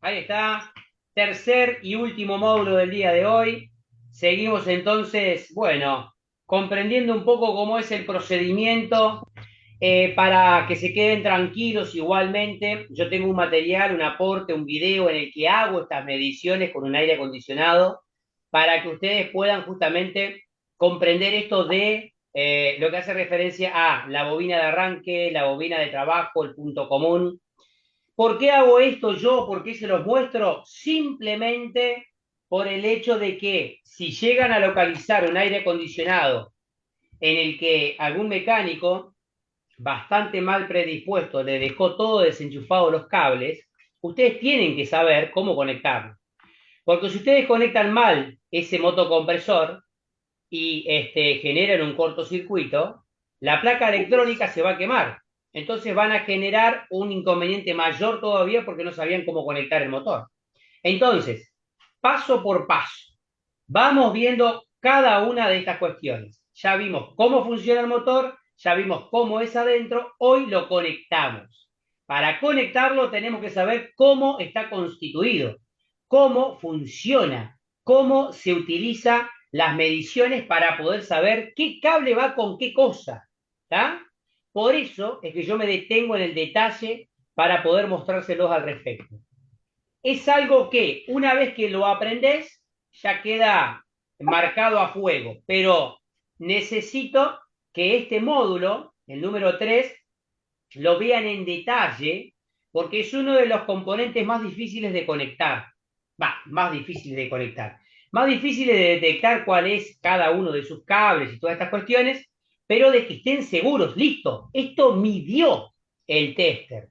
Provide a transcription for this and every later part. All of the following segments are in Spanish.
Ahí está. Tercer y último módulo del día de hoy. Seguimos entonces, bueno, comprendiendo un poco cómo es el procedimiento para que se queden tranquilos igualmente. Yo tengo un material, un aporte, un video en el que hago estas mediciones con un aire acondicionado para que ustedes puedan justamente comprender esto de lo que hace referencia a la bobina de arranque, la bobina de trabajo, el punto común. ¿Por qué hago esto yo? ¿Por qué se los muestro? Simplemente por el hecho de que si llegan a localizar un aire acondicionado en el que algún mecánico bastante mal predispuesto le dejó todo desenchufado los cables, ustedes tienen que saber cómo conectarlo. Porque si ustedes conectan mal ese motocompresor y generan un cortocircuito, la placa electrónica se va a quemar. Entonces van a generar un inconveniente mayor todavía porque no sabían cómo conectar el motor. Entonces, paso por paso, vamos viendo cada una de estas cuestiones. Ya vimos cómo funciona el motor, ya vimos cómo es adentro, hoy lo conectamos. Para conectarlo tenemos que saber cómo está constituido, cómo funciona, cómo se utiliza las mediciones para poder saber qué cable va con qué cosa. ¿Está? Por eso es que yo me detengo en el detalle para poder mostrárselos al respecto. Es algo que una vez que lo aprendes ya queda marcado a fuego, pero necesito que este módulo, el número 3, lo vean en detalle porque es uno de los componentes más difíciles de conectar. Más difíciles de conectar. Más difíciles de detectar cuál es cada uno de sus cables y todas estas cuestiones, pero de que estén seguros. Listo, esto midió el tester.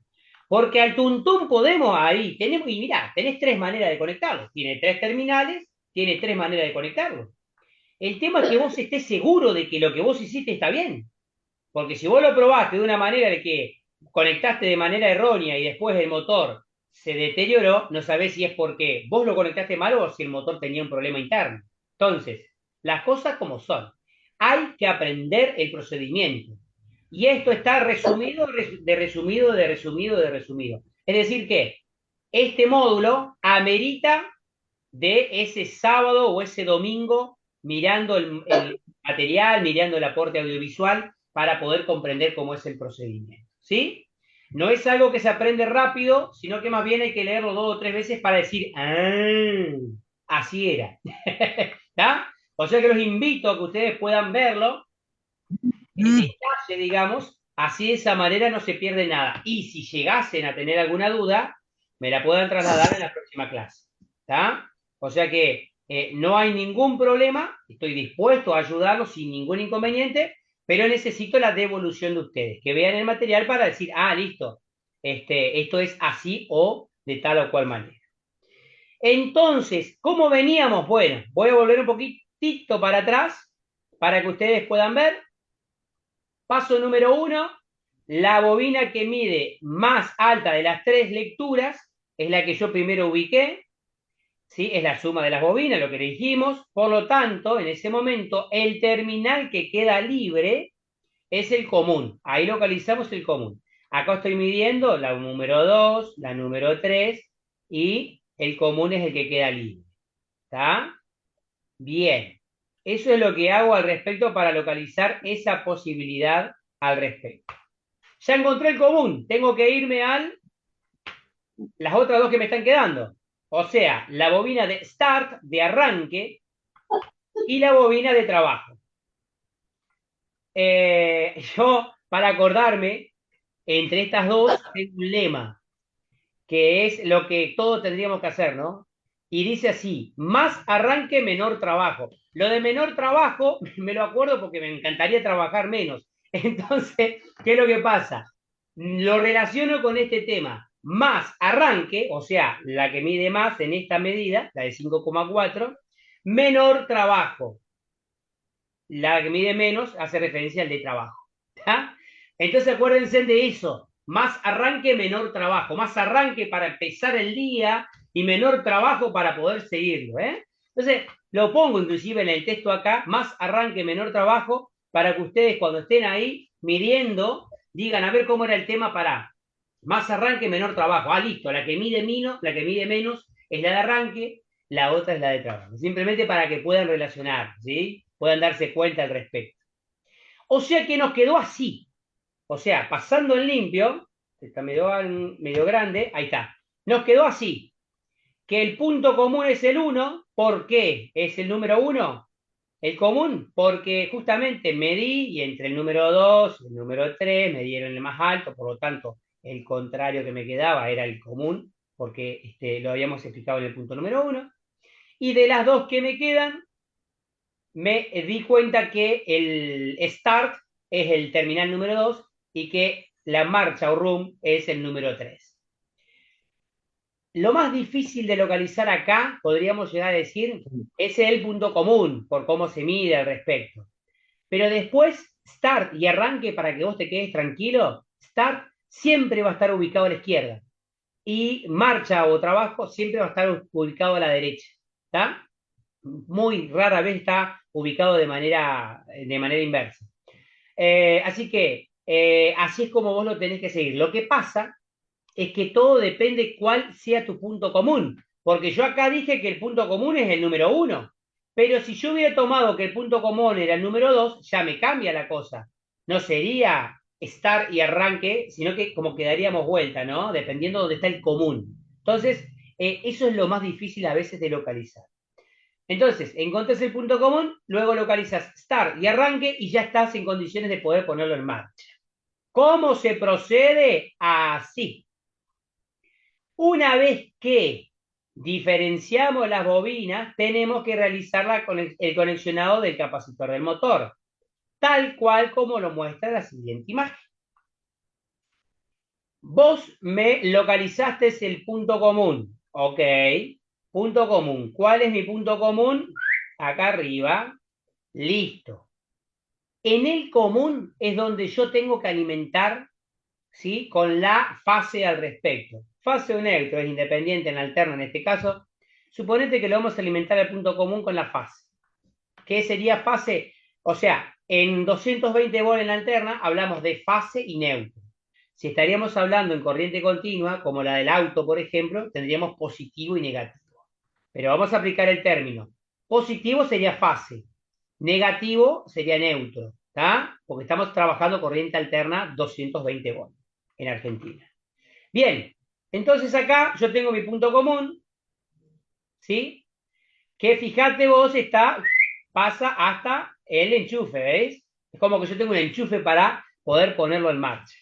Porque al tuntún podemos ahí, tenemos, y mirá, tenés tres maneras de conectarlo. Tiene tres terminales, tiene tres maneras de conectarlo. El tema es que vos estés seguro de que lo que vos hiciste está bien. Porque si vos lo probaste de una manera de que conectaste de manera errónea y después el motor se deterioró, no sabés si es porque vos lo conectaste mal o si el motor tenía un problema interno. Entonces, las cosas como son. Hay que aprender el procedimiento. Y esto está resumido, de resumido, de resumido, de resumido. Es decir que este módulo amerita de ese sábado o ese domingo mirando el material, mirando el aporte audiovisual para poder comprender cómo es el procedimiento. ¿Sí? No es algo que se aprende rápido, sino que más bien hay que leerlo dos o tres veces para decir, ah, así era. ¿Está? O sea que los invito a que ustedes puedan verlo en detalle, digamos, así de esa manera no se pierde nada. Y si llegasen a tener alguna duda, me la puedan trasladar en la próxima clase. ¿Está? O sea que no hay ningún problema, estoy dispuesto a ayudarlos sin ningún inconveniente, pero necesito la devolución de ustedes, que vean el material para decir, ah, listo, esto es así o de tal o cual manera. Entonces, ¿cómo veníamos? Bueno, voy a volver un poquitito para atrás para que ustedes puedan ver. Paso número 1, la bobina que mide más alta de las tres lecturas es la que yo primero ubiqué, ¿sí? Es la suma de las bobinas, lo que le dijimos. Por lo tanto, en ese momento, el terminal que queda libre es el común. Ahí localizamos el común. Acá estoy midiendo la número 2, la número 3 y el común es el que queda libre. ¿Está? Bien. Eso es lo que hago al respecto para localizar esa posibilidad al respecto. Ya encontré el común, tengo que irme a las otras dos que me están quedando. O sea, la bobina de start, de arranque, y la bobina de trabajo. Yo, para acordarme, entre estas dos, tengo un lema, que es lo que todos tendríamos que hacer, ¿no? Y dice así, más arranque, menor trabajo. Lo de menor trabajo, me lo acuerdo porque me encantaría trabajar menos. Entonces, ¿qué es lo que pasa? Lo relaciono con este tema. Más arranque, o sea, la que mide más en esta medida, la de 5,4, menor trabajo. La que mide menos hace referencia al de trabajo. ¿Tá? Entonces acuérdense de eso. Más arranque, menor trabajo. Más arranque para empezar el día y menor trabajo para poder seguirlo. Entonces, lo pongo inclusive en el texto acá, más arranque, menor trabajo, para que ustedes cuando estén ahí midiendo, digan, a ver cómo era el tema para Más arranque, menor trabajo. Ah, listo, la que mide menos es la de arranque, la otra es la de trabajo. Simplemente para que puedan relacionar, ¿sí? Puedan darse cuenta al respecto. O sea que nos quedó así. O sea, pasando en limpio, está medio grande, ahí está. Nos quedó así, que el punto común es el uno. ¿Por qué es el número uno? El común, porque justamente medí y entre el número 2 y el número 3 me dieron el más alto, por lo tanto, el contrario que me quedaba era el común, porque lo habíamos explicado en el punto número uno. Y de las dos que me quedan, me di cuenta que el start es el terminal número 2 y que la marcha o room es el número 3. Lo más difícil de localizar acá, podríamos llegar a decir, es el punto común, por cómo se mide al respecto. Pero después, start y arranque, para que vos te quedes tranquilo, start siempre va a estar ubicado a la izquierda. Y marcha o trabajo siempre va a estar ubicado a la derecha. ¿Está? Muy rara vez está ubicado de manera inversa. Así que así es como vos lo tenés que seguir. Lo que pasa es que todo depende cuál sea tu punto común. Porque yo acá dije que el punto común es el número uno. Pero si yo hubiera tomado que el punto común era el número 2, ya me cambia la cosa. No sería start y arranque, sino que como que daríamos vuelta, ¿no? Dependiendo de dónde está el común. Entonces, eso es lo más difícil a veces de localizar. Entonces, encontrás el punto común, luego localizas start y arranque y ya estás en condiciones de poder ponerlo en marcha. ¿Cómo se procede? Así. Una vez que diferenciamos las bobinas, tenemos que realizar el conexionado del capacitor del motor, tal cual como lo muestra la siguiente imagen. Vos me localizaste el punto común. Ok, punto común. ¿Cuál es mi punto común? Acá arriba. Listo. En el común es donde yo tengo que alimentar, ¿sí? Con la fase al respecto. Fase o neutro, es independiente en alterno en este caso. Suponete que lo vamos a alimentar al punto común con la fase. ¿Qué sería fase? O sea, en 220 volt en la alterna hablamos de fase y neutro. Si estaríamos hablando en corriente continua, como la del auto, por ejemplo, tendríamos positivo y negativo. Pero vamos a aplicar el término. Positivo sería fase, negativo sería neutro, ¿está? Porque estamos trabajando corriente alterna 220 volts en Argentina. Bien, entonces acá yo tengo mi punto común, ¿sí? Que fíjate vos, pasa hasta el enchufe, ¿veis? Es como que yo tengo un enchufe para poder ponerlo en marcha.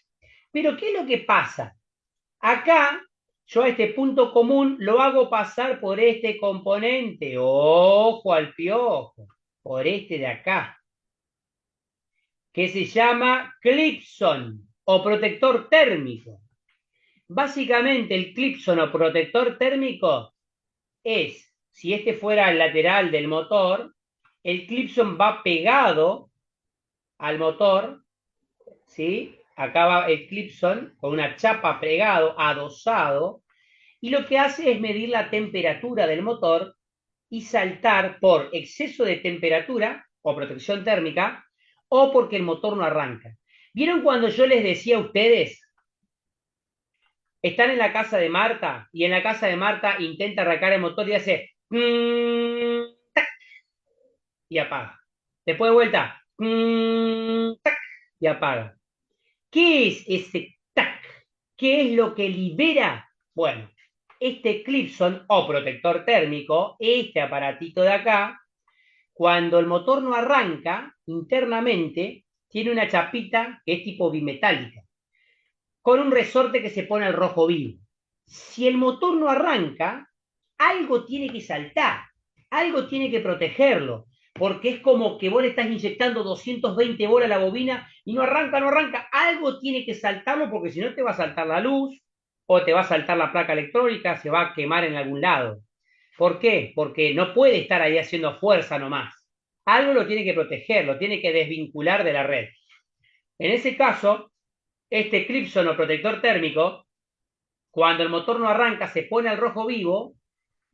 Pero ¿qué es lo que pasa? Acá, yo a este punto común lo hago pasar por este componente, ojo al piojo, por este de acá, que se llama Clipson o protector térmico. Básicamente el Clipson o protector térmico es, si este fuera el lateral del motor, el Clipson va pegado al motor, ¿sí? Acá va el Clipson con una chapa pegado, adosado, y lo que hace es medir la temperatura del motor y saltar por exceso de temperatura o protección térmica o porque el motor no arranca. ¿Vieron cuando yo les decía a ustedes, están en la casa de Marta y en la casa de Marta intenta arrancar el motor y hace tac, y apaga? Después de vuelta tac, y apaga. ¿Qué es ese tac? ¿Qué es lo que libera? Bueno, este Clipson o protector térmico, este aparatito de acá, cuando el motor no arranca, internamente tiene una chapita que es tipo bimetálica, con un resorte que se pone al rojo vivo. Si el motor no arranca, algo tiene que saltar, algo tiene que protegerlo, porque es como que vos le estás inyectando 220 bolas a la bobina y no arranca, algo tiene que saltarlo porque si no te va a saltar la luz o te va a saltar la placa electrónica, se va a quemar en algún lado. ¿Por qué? Porque no puede estar ahí haciendo fuerza nomás. Algo lo tiene que proteger, lo tiene que desvincular de la red. En ese caso, este Clipson o protector térmico, cuando el motor no arranca, se pone al rojo vivo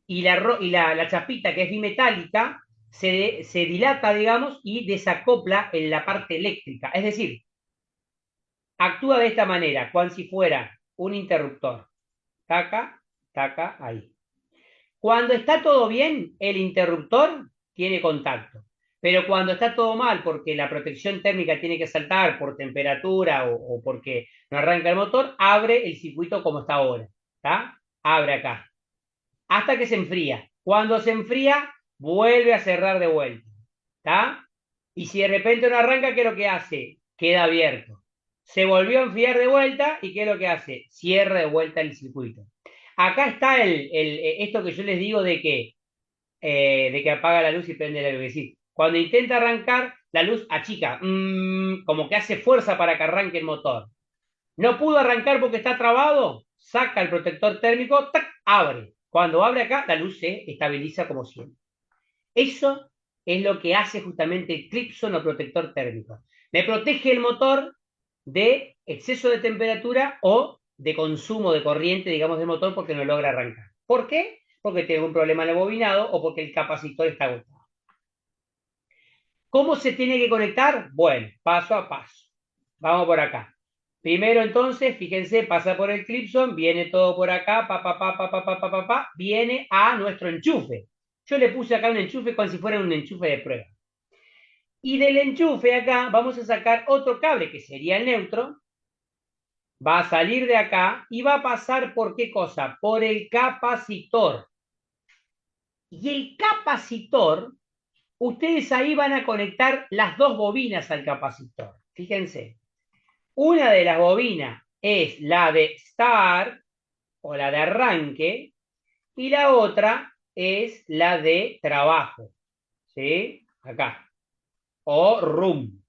y la chapita, que es bimetálica, se dilata, digamos, y desacopla en la parte eléctrica. Es decir, actúa de esta manera, cual si fuera un interruptor. Taca, taca, ahí. Cuando está todo bien, el interruptor tiene contacto. Pero cuando está todo mal, porque la protección térmica tiene que saltar por temperatura o porque no arranca el motor, abre el circuito como está ahora. ¿Está? Abre acá. Hasta que se enfría. Cuando se enfría, vuelve a cerrar de vuelta. ¿Está? Y si de repente no arranca, ¿qué es lo que hace? Queda abierto. Se volvió a enfriar de vuelta y ¿qué es lo que hace? Cierra de vuelta el circuito. Acá está esto que yo les digo de que apaga la luz y prende la luz. Es decir, cuando intenta arrancar, la luz achica, como que hace fuerza para que arranque el motor. No pudo arrancar porque está trabado, saca el protector térmico, ¡tac! Abre. Cuando abre acá, la luz se estabiliza como siempre. Eso es lo que hace justamente el Clipson o protector térmico. Me protege el motor de exceso de temperatura o de consumo de corriente, digamos, del motor porque no logra arrancar. ¿Por qué? Porque tiene un problema en el bobinado o porque el capacitor está agotado. ¿Cómo se tiene que conectar? Bueno, paso a paso. Vamos por acá. Primero entonces, fíjense, pasa por el Clipson, viene todo por acá, viene a nuestro enchufe. Yo le puse acá un enchufe como si fuera un enchufe de prueba. Y del enchufe acá vamos a sacar otro cable que sería el neutro. Va a salir de acá y va a pasar por qué cosa? Por el capacitor. Y el capacitor, ustedes ahí van a conectar las dos bobinas al capacitor. Fíjense. Una de las bobinas es la de start o la de arranque y la otra es la de trabajo. ¿Sí? Acá. O room.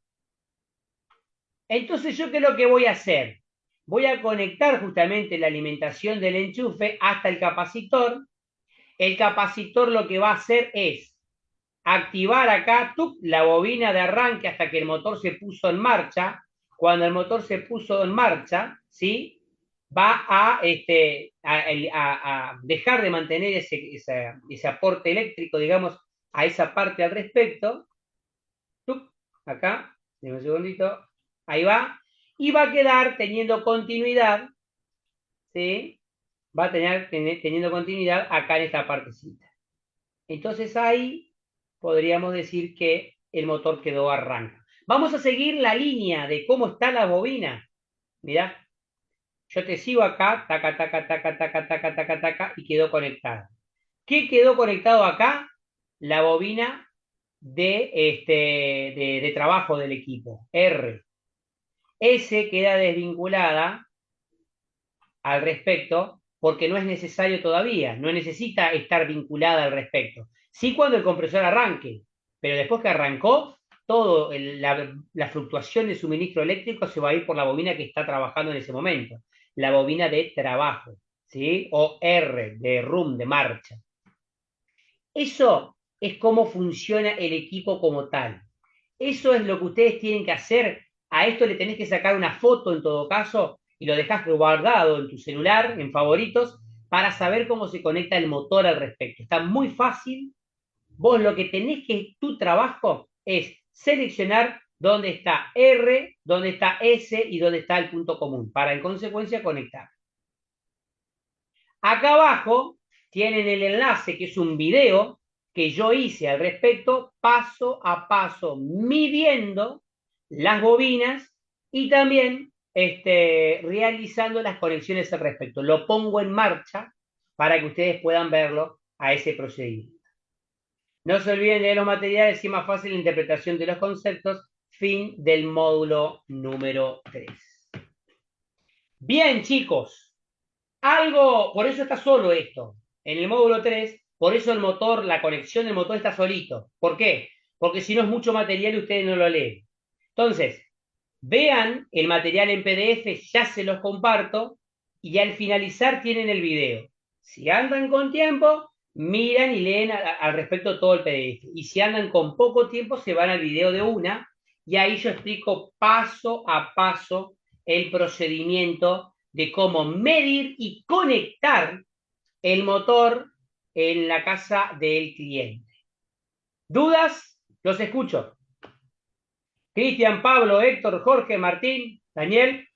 Entonces, ¿yo qué es lo que voy a hacer? Voy a conectar justamente la alimentación del enchufe hasta el capacitor. El capacitor lo que va a hacer es activar acá la bobina de arranque hasta que el motor se puso en marcha. Cuando el motor se puso en marcha, ¿sí? Va a dejar de mantener ese aporte eléctrico, digamos, a esa parte al respecto. Acá, denme un segundito, ahí va, y va a quedar teniendo continuidad, ¿sí? Va a teniendo continuidad acá en esta partecita. Entonces ahí podríamos decir que el motor quedó arranca. Vamos a seguir la línea de cómo está la bobina. Mirá, yo te sigo acá, taca, taca, taca, taca, taca, taca, taca, y quedó conectada. ¿Qué quedó conectado acá? La bobina de trabajo del equipo, R. S queda desvinculada al respecto porque no es necesario todavía, no necesita estar vinculada al respecto. Sí cuando el compresor arranque, pero después que arrancó, todo la fluctuación de suministro eléctrico se va a ir por la bobina que está trabajando en ese momento, la bobina de trabajo, ¿sí? O R, de room, de marcha. Eso es cómo funciona el equipo como tal. Eso es lo que ustedes tienen que hacer. A esto le tenés que sacar una foto en todo caso y lo dejás guardado en tu celular, en favoritos, para saber cómo se conecta el motor al respecto. Está muy fácil. Vos lo que tenés que, tu trabajo es seleccionar dónde está R, dónde está S y dónde está el punto común, para en consecuencia conectar. Acá abajo tienen el enlace, que es un video que yo hice al respecto, paso a paso, midiendo las bobinas y también realizando las conexiones al respecto. Lo pongo en marcha para que ustedes puedan verlo a ese procedimiento. No se olviden de los materiales y más fácil la interpretación de los conceptos. Fin del módulo número 3. Bien, chicos. Algo, por eso está solo esto. En el módulo 3, por eso el motor, la conexión del motor está solito. ¿Por qué? Porque si no es mucho material y ustedes no lo leen. Entonces, vean el material en PDF, ya se los comparto, y al finalizar tienen el video. Si andan con tiempo, miran y leen al respecto todo el PDF. Y si andan con poco tiempo, se van al video de una, y ahí yo explico paso a paso el procedimiento de cómo medir y conectar el motor en la casa del cliente. ¿Dudas? Los escucho. Cristian, Pablo, Héctor, Jorge, Martín, Daniel.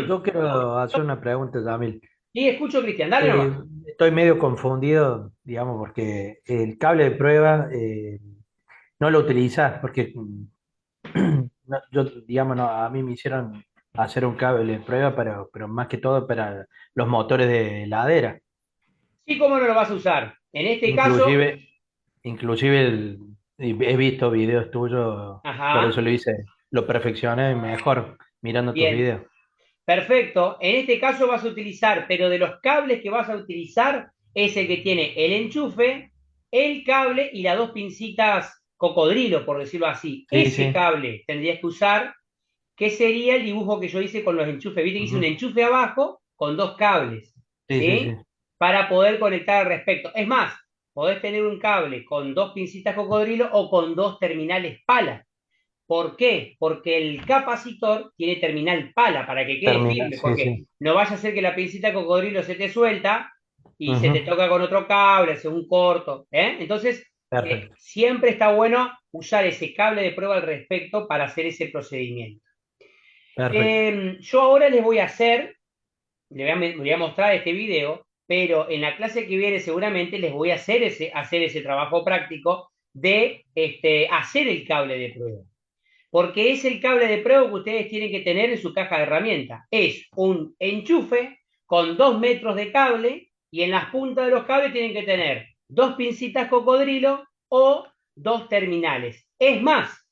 Yo quiero hacer una pregunta, Jamil. Y escucho, Cristian, dale Eh, nomás. Estoy medio confundido, digamos, porque el cable de prueba no lo utilizas, porque yo, digamos, no, a mí me hicieron hacer un cable de prueba, pero más que todo para los motores de heladera. Sí, ¿cómo no lo vas a usar? En este caso, Inclusive, inclusive he visto videos tuyos, por eso ajá, lo hice, lo perfeccioné mejor mirando tus bien, videos. perfecto. En este caso vas a utilizar, pero de los cables que vas a utilizar, es el que tiene el enchufe, el cable y las dos pincitas cocodrilo, por decirlo así. Sí, Ese sí. cable tendrías que usar, que sería el dibujo que yo hice con los enchufes. Viste que hice un Ujú. enchufe abajo con dos cables, Sí, sí, ¿sí? sí. Para poder conectar al respecto. Es más, podés tener un cable con dos pincitas cocodrilo o con dos terminales pala. ¿Por qué? Porque el capacitor tiene terminal pala para que quede Termina, firme, sí, porque sí. no vaya a ser que la pincita cocodrilo se te suelta y se te Ujú. toca con otro cable, hace un corto. Entonces, Perfecto, siempre está bueno usar ese cable de prueba al respecto para hacer ese procedimiento. perfecto. Yo ahora les voy a hacer, les voy a mostrar este video, pero en la clase que viene seguramente les voy a hacer ese trabajo práctico de hacer el cable de prueba. Porque es el cable de prueba que ustedes tienen que tener en su caja de herramientas. Es un enchufe con 2 metros de cable y en las puntas de los cables tienen que tener dos pincitas cocodrilo o dos terminales. Es más,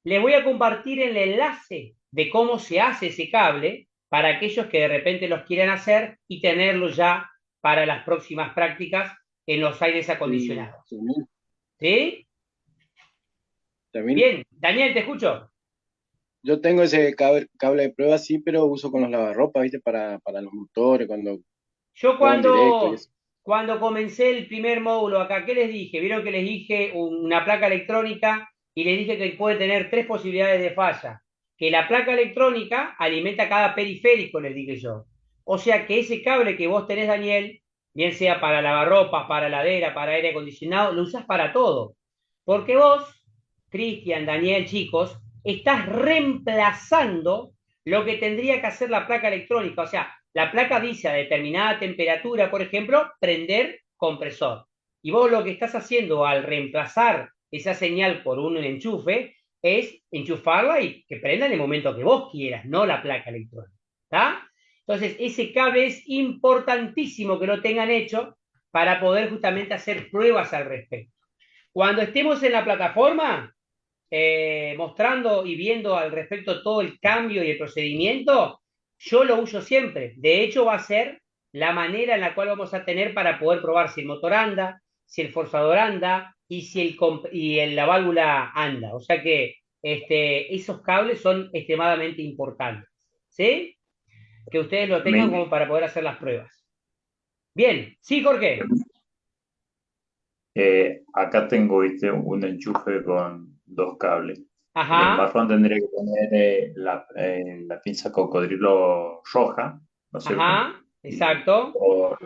les voy a compartir el enlace de cómo se hace ese cable para aquellos que de repente los quieran hacer y tenerlo ya para las próximas prácticas en los aires acondicionados. También, ¿Sí? también. Bien, Daniel, te escucho. Yo tengo ese cable de prueba, sí, pero uso con los lavarropas, ¿viste? Para los motores, cuando Yo prueban directo y cuando, eso. cuando comencé el primer módulo acá, ¿qué les dije? Vieron que les dije una placa electrónica y les dije que puede tener tres posibilidades de falla. Que la placa electrónica alimenta cada periférico, les dije yo. O sea que ese cable que vos tenés, Daniel, bien sea para lavarropas, para heladera, para aire acondicionado, lo usás para todo. Porque vos, Cristian, Daniel, chicos, estás reemplazando lo que tendría que hacer la placa electrónica. O sea, la placa dice a determinada temperatura, por ejemplo, prender compresor. Y vos lo que estás haciendo al reemplazar esa señal por un enchufe es enchufarla y que prenda en el momento que vos quieras, no la placa electrónica. ¿Está? Entonces, ese cable es importantísimo que lo tengan hecho para poder justamente hacer pruebas al respecto. Cuando estemos en la plataforma, mostrando y viendo al respecto todo el cambio y el procedimiento, yo lo uso siempre. De hecho, va a ser la manera en la cual vamos a tener para poder probar si el motor anda, si el forzador anda y si la válvula anda. O sea que esos cables son extremadamente importantes. ¿Sí? Que ustedes lo tengan También, como para poder hacer las pruebas. Bien, sí, Jorge. acá tengo, viste, un enchufe con dos cables. El Ajá, enmarrón tendría que tener la pinza cocodrilo roja, ¿no es cierto? ajá, exacto. O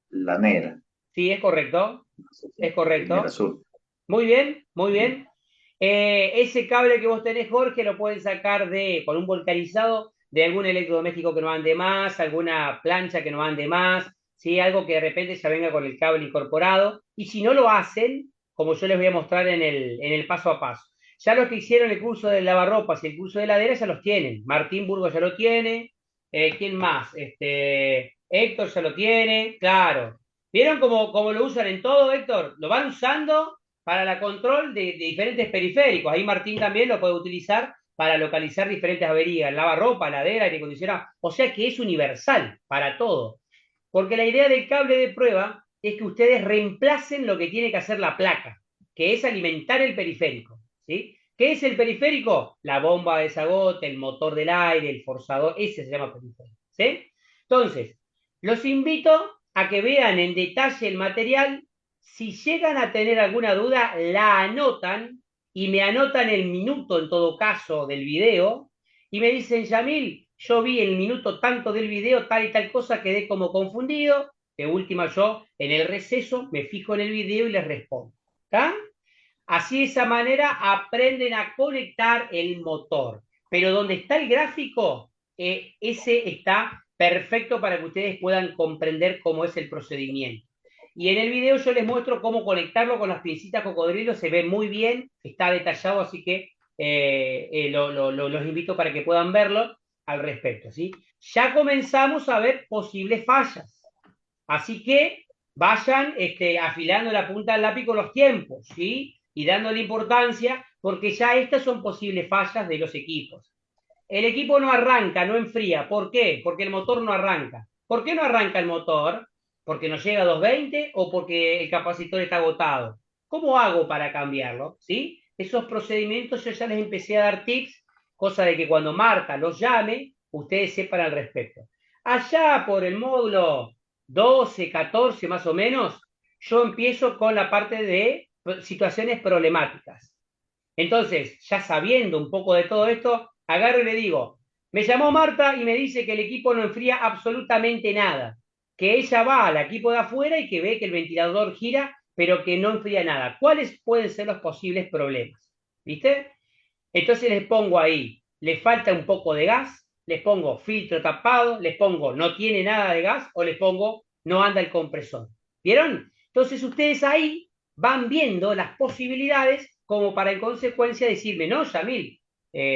la negra, Sí, es correcto. no sé si Es tiene el correcto. azul. Muy bien, muy Bien. bien. Ese cable que vos tenés, Jorge, lo pueden sacar con un volcarizado de algún electrodoméstico que no ande más, alguna plancha que no ande más, ¿sí? Algo que de repente ya venga con el cable incorporado. Y si no lo hacen, como yo les voy a mostrar en el paso a paso. Ya los que hicieron el curso de lavarropas y el curso de heladera ya los tienen. Martín Burgos ya lo tiene. ¿Quién más? Héctor ya lo tiene. Claro. ¿Vieron cómo lo usan en todo, Héctor? Lo van usando para la control de diferentes periféricos. Ahí Martín también lo puede utilizar para localizar diferentes averías, lavarropa, ladera, aire acondicionado. O sea que es universal para todo. Porque la idea del cable de prueba es que ustedes reemplacen lo que tiene que hacer la placa, que es alimentar el periférico. ¿Sí? ¿Qué es el periférico? La bomba de desagote, el motor del aire, el forzador, ese se llama periférico. ¿Sí? Entonces, los invito a que vean en detalle el material. Si llegan a tener alguna duda, la anotan y me anotan el minuto en todo caso del video y me dicen, Yamil, yo vi el minuto tanto del video, tal y tal cosa, quedé como confundido. De última, yo en el receso me fijo en el video y les respondo. ¿Está? Así de esa manera aprenden a conectar el motor. Pero donde está el gráfico, ese está perfecto para que ustedes puedan comprender cómo es el procedimiento. Y en el video yo les muestro cómo conectarlo con las pincitas cocodrilo, se ve muy bien, está detallado, así que los invito para que puedan verlo al respecto, ¿sí? Ya comenzamos a ver posibles fallas, así que vayan afilando la punta del lápiz con los tiempos, ¿sí? Y dándole importancia, porque ya estas son posibles fallas de los equipos. El equipo no arranca, no enfría. ¿Por qué? Porque el motor no arranca. ¿Por qué no arranca el motor? ¿Porque no llega a 220 o porque el capacitor está agotado? ¿Cómo hago para cambiarlo? ¿Sí? Esos procedimientos yo ya les empecé a dar tips, cosa de que cuando Marta los llame, ustedes sepan al respecto. Allá por el módulo 12, 14 más o menos, yo empiezo con la parte de situaciones problemáticas. Entonces, ya sabiendo un poco de todo esto, agarro y le digo, me llamó Marta y me dice que el equipo no enfría absolutamente nada, que ella va al equipo de afuera y que ve que el ventilador gira, pero que no enfría nada. ¿Cuáles pueden ser los posibles problemas? ¿Viste? Entonces les pongo ahí, le falta un poco de gas, les pongo filtro tapado, les pongo no tiene nada de gas o les pongo no anda el compresor. ¿Vieron? Entonces ustedes ahí van viendo las posibilidades como para en consecuencia decirme, no, Yamil,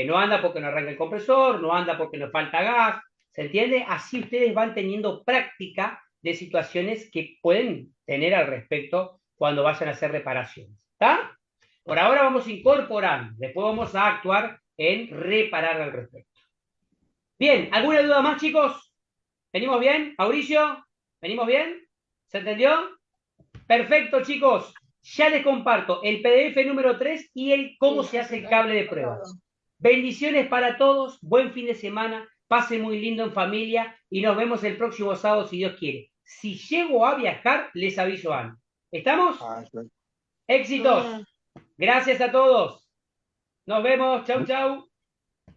no anda porque no arranca el compresor, no anda porque nos falta gas, ¿se entiende? Así ustedes van teniendo práctica de situaciones que pueden tener al respecto cuando vayan a hacer reparaciones. ¿Está? Por ahora vamos incorporando, después vamos a actuar en reparar al respecto. Bien, ¿alguna duda más, chicos? ¿Venimos bien? Mauricio, ¿venimos bien? ¿Se entendió? Perfecto, chicos. Ya les comparto el PDF número 3 y el cómo se hace el cable de prueba. Bendiciones para todos, buen fin de semana, pase muy lindo en familia y nos vemos el próximo sábado si Dios quiere. Si llego a viajar, les aviso antes. ¿Estamos? Éxitos. Gracias a todos. Nos vemos. Chau, chau.